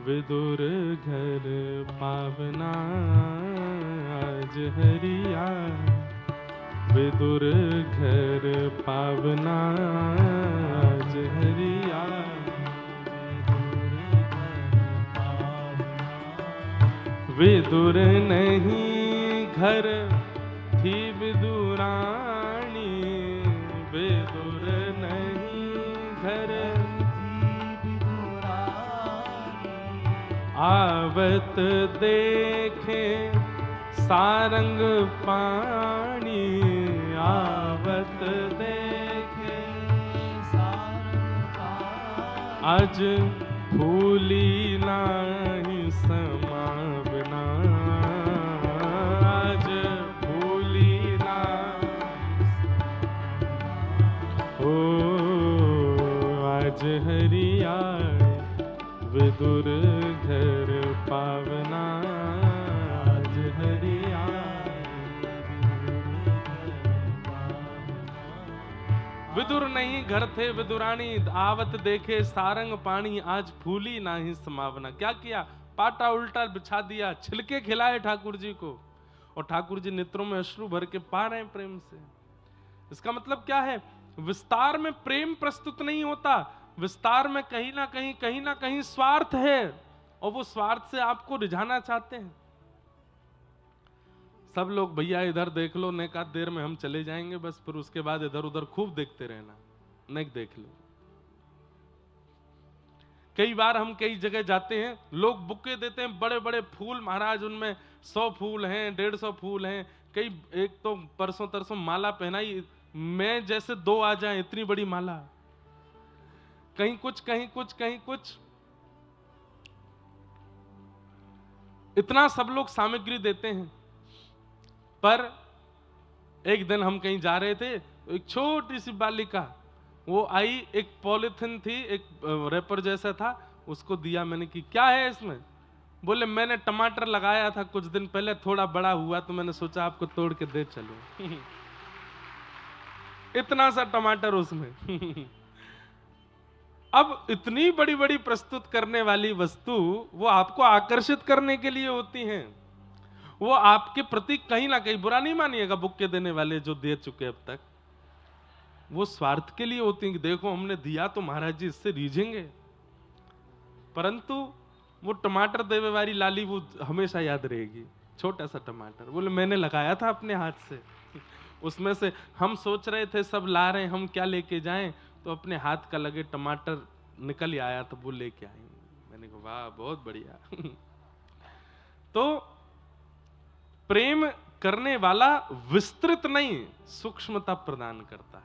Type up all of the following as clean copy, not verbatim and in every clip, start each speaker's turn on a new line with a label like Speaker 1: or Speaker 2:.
Speaker 1: विदुर घर पावना आज हरिया, विदुर घर पावना आज हरिया। विदुर नहीं घर थी विदुरानी, विदुर नहीं घर आवत देखे सारंग पानी, आवत देखे सारंग पानी। आज फूली नाही समावना, आज फूली ना हो, आज हरिया विदुर घर पावना आज हरिया। विदुर नहीं घर थे विदुरानी, आवत देखे सारंग पानी, आज फूली नाही समावना। क्या किया? पाटा उल्टा बिछा दिया, छिलके खिलाए ठाकुर जी को, और ठाकुर जी नेत्रों में अश्रु भर के पा रहे हैं प्रेम से। इसका मतलब क्या है? विस्तार में प्रेम प्रस्तुत नहीं होता, विस्तार में कहीं ना कहीं स्वार्थ है, और वो स्वार्थ से आपको रिझाना चाहते हैं। सब लोग भैया इधर देख लो, नेक आध देर में हम चले जाएंगे, बस फिर उसके बाद इधर उधर खूब देखते रहना, नेक देख लो। कई बार हम कई जगह जाते हैं, लोग बुके देते हैं बड़े बड़े फूल, महाराज उनमें 100 फूल हैं, 150 फूल हैं। कई एक तो परसों तरसों माला पहनाई, मैं जैसे 2 आ जाए इतनी बड़ी माला, कहीं कुछ कहीं कुछ कहीं कुछ, इतना सब लोग सामग्री देते हैं। पर एक दिन हम कहीं जा रहे थे, एक छोटी सी बालिका वो आई, एक पॉलिथिन थी, एक रैपर जैसा था, उसको दिया मैंने कि क्या है इसमें? बोले मैंने टमाटर लगाया था कुछ दिन पहले, थोड़ा बड़ा हुआ तो मैंने सोचा आपको तोड़ के दे चलो। इतना सा टमाटर उसमें। अब इतनी बड़ी बड़ी प्रस्तुत करने वाली वस्तु वो आपको आकर्षित करने के लिए होती हैं, वो आपके प्रति कहीं ना कहीं, बुरा नहीं मानिएगा बुक्के देने वाले जो दे चुके अब तक, वो स्वार्थ के लिए होती हैं कि देखो हमने दिया तो महाराज जी इससे रीझेंगे। परंतु वो टमाटर देवे वाली लाली वो हमेशा याद रहेगी, छोटा सा टमाटर, बोले मैंने लगाया था अपने हाथ से। उसमें से हम सोच रहे थे सब ला रहे हैं, हम क्या लेके जाएं, तो अपने हाथ का लगे टमाटर निकल आया तो वो लेके आई। मैंने कहा वाह बहुत बढ़िया। तो प्रेम करने वाला विस्तृत नहीं, सूक्ष्मता प्रदान करता है।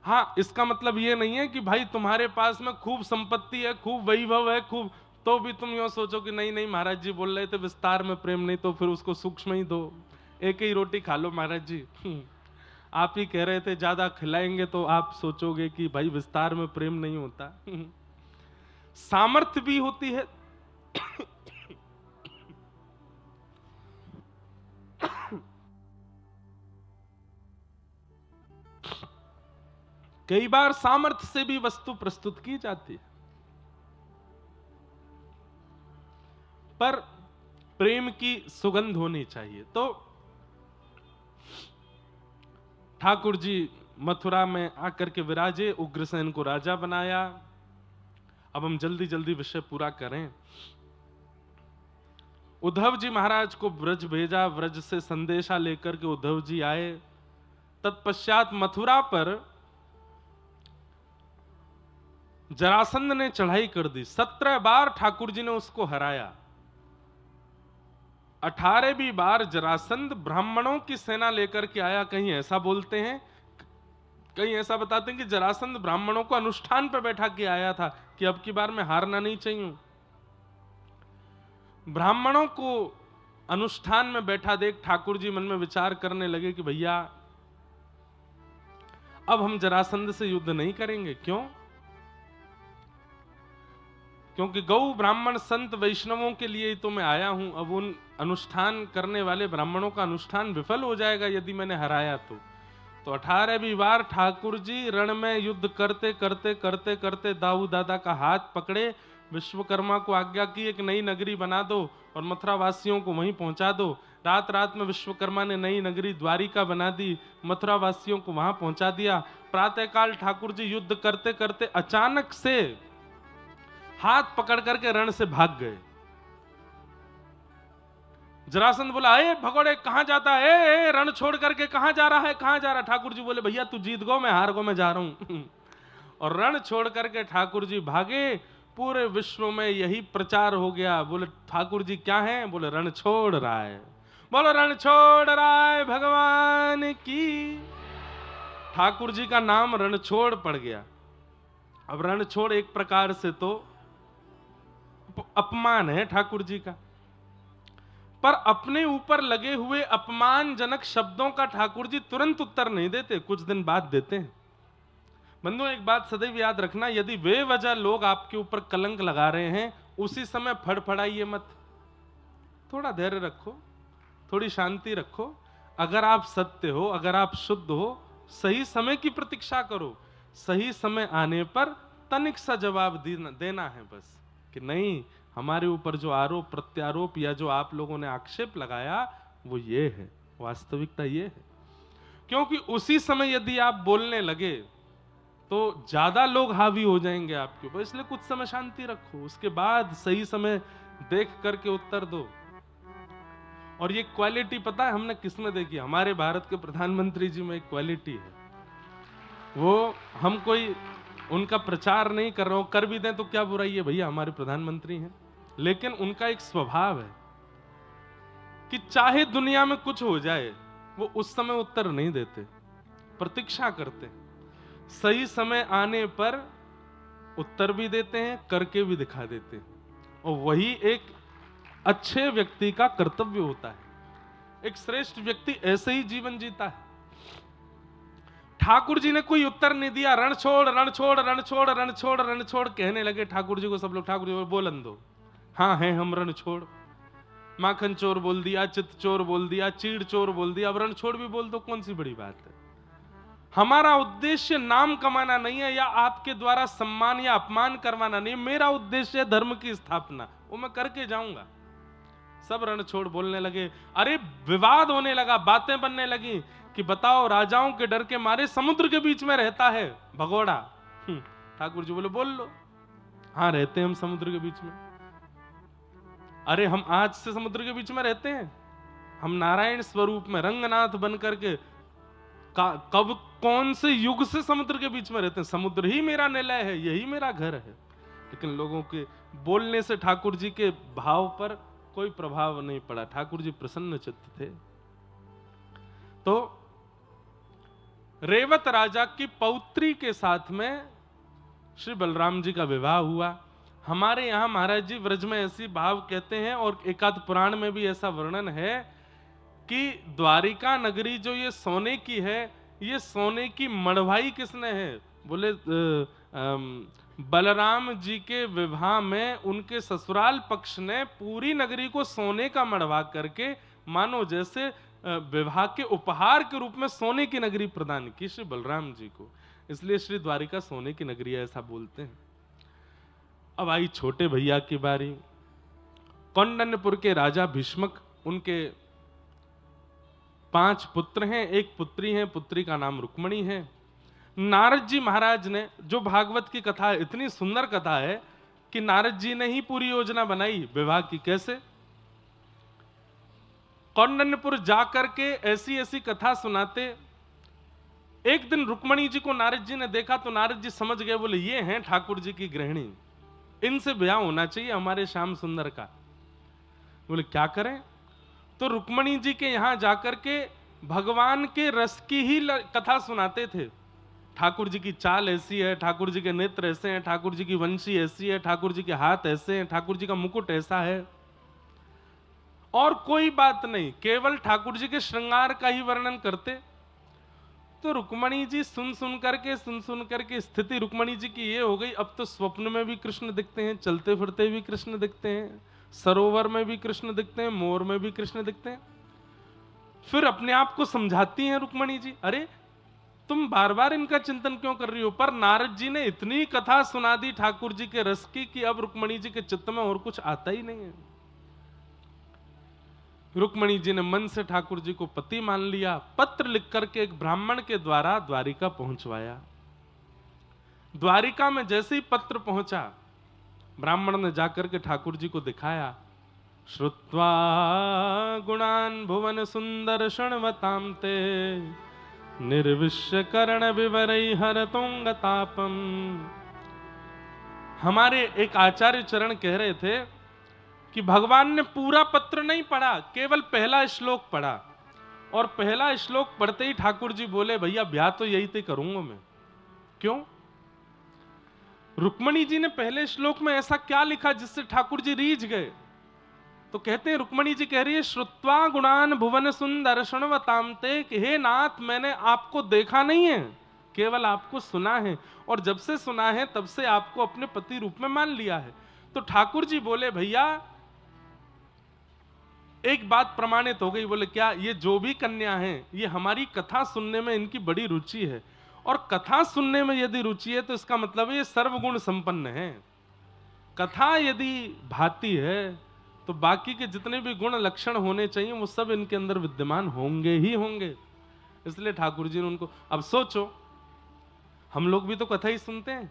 Speaker 1: हाँ, इसका मतलब ये नहीं है कि भाई तुम्हारे पास में खूब संपत्ति है, खूब वैभव है, खूब, तो भी तुम यूं सोचो कि नहीं नहीं महाराज जी बोल रहे थे विस्तार में प्रेम नहीं, तो फिर उसको सूक्ष्म ही दो, एक ही रोटी खा लो महाराज जी। आप ही कह रहे थे ज्यादा खिलाएंगे तो आप सोचोगे कि भाई विस्तार में प्रेम नहीं होता। सामर्थ्य भी होती है। कई बार सामर्थ्य से भी वस्तु प्रस्तुत की जाती है, पर प्रेम की सुगंध होनी चाहिए। तो ठाकुर जी मथुरा में आकर के विराजे, उग्रसेन को राजा बनाया। अब हम जल्दी जल्दी विषय पूरा करें। उद्धव जी महाराज को ब्रज भेजा, ब्रज से संदेशा लेकर के उद्धव जी आए। तत्पश्चात मथुरा पर जरासंध ने चढ़ाई कर दी, 17 बार ठाकुर जी ने उसको हराया। 18वीं बार जरासंध ब्राह्मणों की सेना लेकर के आया। कहीं ऐसा बोलते हैं, कहीं ऐसा बताते हैं कि जरासंध ब्राह्मणों को अनुष्ठान पर बैठा के आया था कि अब की बार मैं हारना नहीं चाहिए। ब्राह्मणों को अनुष्ठान में बैठा देख ठाकुर जी मन में विचार करने लगे कि भैया अब हम जरासंध से युद्ध नहीं करेंगे। क्यों? क्योंकि गौ ब्राह्मण संत वैष्णवों के लिए ही तो मैं आया हूं। अब उन अनुष्ठान करने वाले ब्राह्मणों का अनुष्ठान विफल हो जाएगा यदि मैंने हराया तो 18वीं बार ठाकुर जी रण में युद्ध करते करते करते करते दाऊ दादा का हाथ पकड़े, विश्वकर्मा को आज्ञा की एक नई नगरी बना दो और मथुरा वासियों को वहीं पहुंचा दो। रात रात में विश्वकर्मा ने नई नगरी द्वारिका बना दी, मथुरा वासियों को वहां पहुंचा दिया। प्रातःकाल ठाकुर जी युद्ध करते करते अचानक से हाथ पकड़ करके रण से भाग गए। जरासंध बोला, ए भगोड़े कहां जाता है, ए रण छोड़ करके कहां जा रहा है, कहां जा रहा है? ठाकुर जी बोले, भैया तू जीत गो, मैं हार गो, मैं जा रहा हूं। और रण छोड़ करके ठाकुर जी भागे। पूरे विश्व में यही प्रचार हो गया। बोले ठाकुर जी क्या है? बोले रण छोड़ रहा है। बोलो रण छोड़ रहा है भगवान की। ठाकुर जी का नाम रणछोड़ पड़ गया। अब रणछोड़ एक प्रकार से तो अपमान है ठाकुर जी का, पर अपने ऊपर लगे हुए अपमानजनक शब्दों का ठाकुर जी तुरंत उत्तर नहीं देते, कुछ दिन बाद देते हैं। बंधुओं एक बात सदैव याद रखना, यदि वे वजह लोग आपके ऊपर कलंक लगा रहे हैं, उसी समय फड़फड़ाइए मत। थोड़ा धैर्य रखो, थोड़ी शांति रखो। अगर आप सत्य हो, अगर आप शुद्ध हो, सही समय की प्रतीक्षा करो। सही समय आने पर तनिक सा जवाब देना है बस, कि नहीं हमारे ऊपर जो आरोप प्रत्यारोप या जो आप लोगों ने आक्षेप लगाया वो ये है, वास्तविकता ये है। क्योंकि उसी समय यदि आप बोलने लगे तो ज्यादा लोग हावी हो जाएंगे आपके ऊपर। इसलिए कुछ समय शांति रखो, उसके बाद सही समय देख करके उत्तर दो। और ये क्वालिटी पता है हमने किसमें देखी? हमारे भारत के प्रधानमंत्री जी में एक क्वालिटी है। वो हम कोई उनका प्रचार नहीं कर रहा हूं, कर भी दें तो क्या बुराई है, भैया हमारे प्रधानमंत्री हैं। लेकिन उनका एक स्वभाव है कि चाहे दुनिया में कुछ हो जाए, वो उस समय उत्तर नहीं देते, प्रतीक्षा करते। सही समय आने पर उत्तर भी देते हैं, करके भी दिखा देते हैं। और वही एक अच्छे व्यक्ति का कर्तव्य होता है। एक श्रेष्ठ व्यक्ति ऐसे ही जीवन जीता है। ठाकुर जी ने कोई उत्तर नहीं दिया। रण छोड़ रण छोड़ रण छोड़ रण छोड़ रण छोड़ कहने लगे ठाकुर जी को सब लोग। ठाकुर जी बोलन दो, हाँ है हम रण छोड़। माखन चोर बोल दिया, चित्त चोर बोल दिया, चीड़ चोर बोल दिया, अब रण छोड़ भी बोल दो, कौन सी बड़ी बात है। हमारा उद्देश्य नाम कमाना नहीं है या आपके द्वारा सम्मान या अपमान करवाना नहीं। मेरा उद्देश्य है धर्म की स्थापना, वो मैं करके जाऊंगा। सब रण छोड़ बोलने लगे। अरे विवाद होने लगा, बातें बनने लगी कि बताओ राजाओं के डर के मारे समुद्र के बीच में रहता है भगोड़ा। ठाकुर जी बोले बोल लो, हाँ रहते हैं हम समुद्र के बीच में। अरे हम आज से समुद्र के बीच में रहते हैं, हम नारायण स्वरूप में रंगनाथ बन करके कब कौन से युग से समुद्र के बीच में रहते हैं। समुद्र ही मेरा निलय है, यही मेरा घर है। लेकिन लोगों के बोलने से ठाकुर जी के भाव पर कोई प्रभाव नहीं पड़ा। ठाकुर जी प्रसन्न चित्त थे। तो रेवत राजा की पौत्री के साथ में श्री बलराम जी का विवाह हुआ। हमारे यहां महाराज जी व्रज में ऐसी भाव कहते हैं, और एकाध पुराण में भी ऐसा वर्णन है कि द्वारिका नगरी जो ये सोने की है, ये सोने की मढ़वाई किसने है? बोले बलराम जी के विवाह में उनके ससुराल पक्ष ने पूरी नगरी को सोने का मढ़वा करके, मानो जैसे विवाह के उपहार के रूप में सोने की नगरी प्रदान की श्री बलराम जी को। इसलिए श्री द्वारिका सोने की नगरी है, ऐसा बोलते हैं। अब आई छोटे भैया की बारी। कौंडन्यपुर के राजा भीष्मक, उनके 5 पुत्र हैं, एक पुत्री है, पुत्री का नाम रुक्मणी है। नारद जी महाराज ने, जो भागवत की कथा है, इतनी सुंदर कथा है कि नारद जी ने ही पूरी योजना बनाई विवाह की। कैसे? कौंडन्यपुर जाकर के ऐसी ऐसी कथा सुनाते। एक दिन रुक्मणी जी को नारद जी ने देखा तो नारद जी समझ गए, बोले ये हैं ठाकुर जी की गृहिणी, इनसे ब्याह होना चाहिए हमारे श्याम सुंदर का। बोले क्या करें? तो रुक्मणी जी के यहां जाकर के भगवान के रस की ही कथा सुनाते थे। ठाकुर जी की चाल ऐसी है, ठाकुर जी के नेत्र ऐसे हैं, ठाकुर जी की वंशी ऐसी है, ठाकुर जी के हाथ ऐसे हैं, ठाकुर जी का मुकुट ऐसा है, और कोई बात नहीं, केवल ठाकुर जी के श्रृंगार का ही वर्णन करते। तो रुक्मणी जी सुन सुन करके स्थिति रुक्मणी जी की ये हो गई, अब तो स्वप्न में भी कृष्ण दिखते हैं, चलते फिरते भी कृष्ण दिखते हैं, सरोवर में भी कृष्ण दिखते हैं, मोर में भी कृष्ण दिखते हैं। फिर अपने आप को समझाती हैं रुक्मणी जी, अरे तुम बार बार इनका चिंतन क्यों कर रही हो? पर नारद जी ने इतनी कथा सुना दी ठाकुर जी के रस की कि अब रुक्मणी जी के चित्त में और कुछ आता ही नहीं है। रुक्मणी जी ने मन से ठाकुर जी को पति मान लिया, पत्र लिख करके एक ब्राह्मण के द्वारा द्वारिका पहुंचवाया। द्वारिका में जैसे ही पत्र पहुंचा, ब्राह्मण ने जाकर के ठाकुर जी को दिखाया। श्रुत्वा गुणान भुवन सुंदर शृण्वतां ते निर्विश्य कर्ण विवरै हरतोंगतापम। हमारे एक आचार्य चरण कह रहे थे कि भगवान ने पूरा पत्र नहीं पढ़ा, केवल पहला श्लोक पढ़ा, और पहला श्लोक पढ़ते ही ठाकुर जी बोले, भैया ब्याह तो यही ते करूंगा मैं। क्यों? रुक्मणी जी ने पहले श्लोक में ऐसा क्या लिखा जिससे ठाकुर जी रीझ गए? तो कहते हैं, रुक्मणी जी कह रही है, श्रुत्वा गुणान भुवन सुंदर शृण्वतां ते, कि हे नाथ, मैंने आपको देखा नहीं है, केवल आपको सुना है, और जब से सुना है तब से आपको अपने पति रूप में मान लिया है। तो ठाकुर जी बोले, भैया एक बात प्रमाणित हो गई। बोले क्या? ये जो भी कन्या है ये हमारी कथा सुनने में इनकी बड़ी रुचि है, और कथा सुनने में यदि रुचि है तो इसका मतलब है ये सर्वगुण संपन्न है। कथा यदि भाती है तो बाकी के जितने भी गुण लक्षण होने चाहिए वो सब इनके अंदर विद्यमान होंगे ही होंगे। इसलिए ठाकुर जी ने उनको, अब सोचो हम लोग भी तो कथा ही सुनते हैं,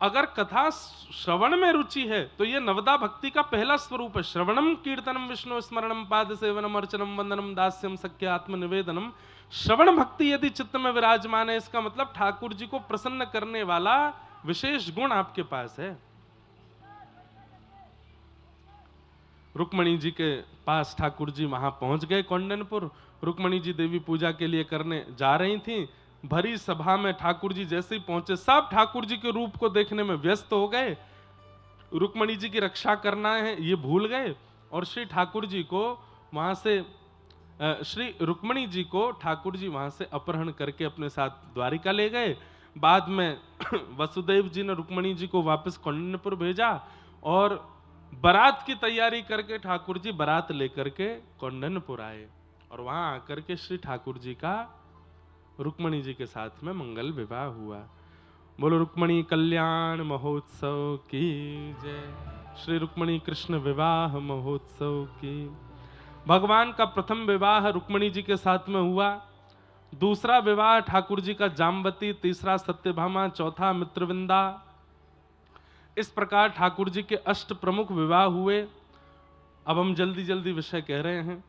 Speaker 1: अगर कथा श्रवण में रुचि है तो ये नवदा भक्ति का पहला स्वरूप है। श्रवणम कीर्तनम विष्णु स्मरणम पाद सेवनम अर्चनम वंदनम दास्यम सख्य आत्मनिवेदनम। श्रवण भक्ति यदि चित्त में विराजमान है, इसका मतलब ठाकुर जी को प्रसन्न करने वाला विशेष गुण आपके पास है। रुक्मणी जी के पास ठाकुर जी वहां पहुंच गए कौंडनपुर। रुक्मणी जी देवी पूजा के लिए करने जा रही थी। भरी सभा में ठाकुर जी जैसे ही पहुंचे, सब ठाकुर जी के रूप को देखने में व्यस्त हो गए। रुक्मणी जी की रक्षा करना है ये भूल गए, और श्री ठाकुर जी को वहां से श्री रुक्मणी जी को ठाकुर जी वहां से अपहरण करके अपने साथ द्वारिका ले गए। बाद में वसुदेव जी ने रुक्मणी जी को वापस कौंडन्यपुर भेजा, और बारात की तैयारी करके ठाकुर जी बारात लेकर के कौंडन्यपुर आए, और वहां आकर के श्री ठाकुर जी का रुक्मणी जी के साथ में मंगल विवाह हुआ। बोलो रुक्मणी कल्याण महोत्सव की जय। श्री रुक्मणी कृष्ण विवाह महोत्सव की। भगवान का प्रथम विवाह रुक्मणी जी के साथ में हुआ। दूसरा विवाह ठाकुर जी का जाम्बती, तीसरा सत्यभामा, चौथा मित्रविंदा। इस प्रकार ठाकुर जी के अष्ट प्रमुख विवाह हुए। अब हम जल्दी जल्दी विषय कह रहे हैं।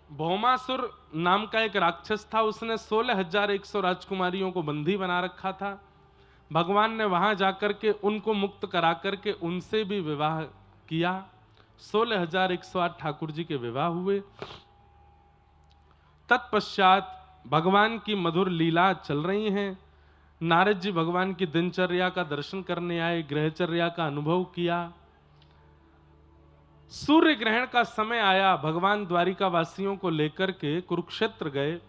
Speaker 1: भौमासुर नाम का एक राक्षस था, उसने 16,100 राजकुमारियों को बंदी बना रखा था। भगवान ने वहां जाकर के उनको मुक्त करा करके उनसे भी विवाह किया। 16,108 ठाकुर जी के विवाह हुए। तत्पश्चात भगवान की मधुर लीला चल रही हैं। नारद जी भगवान की दिनचर्या का दर्शन करने आए, ग्रहचर्या का अनुभव किया। सूर्य ग्रहण का समय आया, भगवान द्वारिका वासियों को लेकर के कुरुक्षेत्र गए,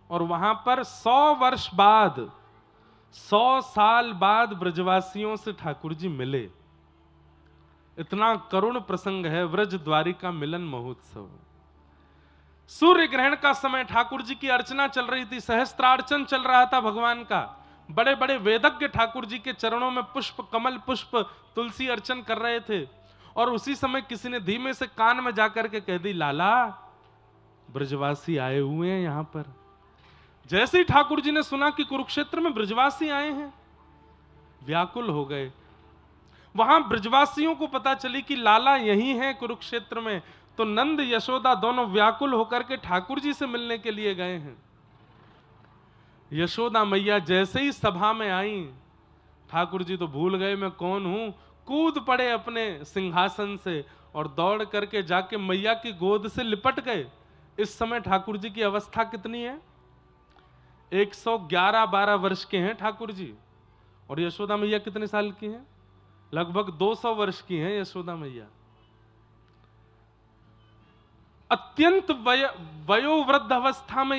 Speaker 1: और वहां पर 100 वर्ष बाद, 100 साल बाद ब्रजवासियों से ठाकुर जी मिले। इतना करुण प्रसंग है, व्रज द्वारिका मिलन महोत्सव। सूर्य ग्रहण का समय, ठाकुर जी की अर्चना चल रही थी, सहस्त्रार्चन चल रहा था भगवान का। बड़े बड़े वेदज्ञ ठाकुर जी के चरणों में पुष्प, कमल पुष्प, तुलसी अर्चन कर रहे थे। और उसी समय किसी ने धीमे से कान में जाकर के कह दी, लाला ब्रजवासी आए हुए हैं यहां पर। जैसे ही ठाकुर जी ने सुना कि कुरुक्षेत्र में ब्रजवासी आए हैं, व्याकुल हो गए। वहां ब्रजवासियों को पता चली कि लाला यही हैं कुरुक्षेत्र में, तो नंद यशोदा दोनों व्याकुल होकर के ठाकुर जी से मिलने के लिए गए हैं। यशोदा मैया जैसे ही सभा में आई, ठाकुर जी तो भूल गए मैं कौन हूं, कूद पड़े अपने सिंहासन से और दौड़ करके जाके मैया की गोद से लिपट गए। इस समय ठाकुर जी की अवस्था कितनी है? 111-12 वर्ष के हैं ठाकुर जी। और यशोदा मैया कितने साल की हैं? लगभग 200 वर्ष की हैं यशोदा मैया। अत्यंत वयोवृद्ध अवस्था में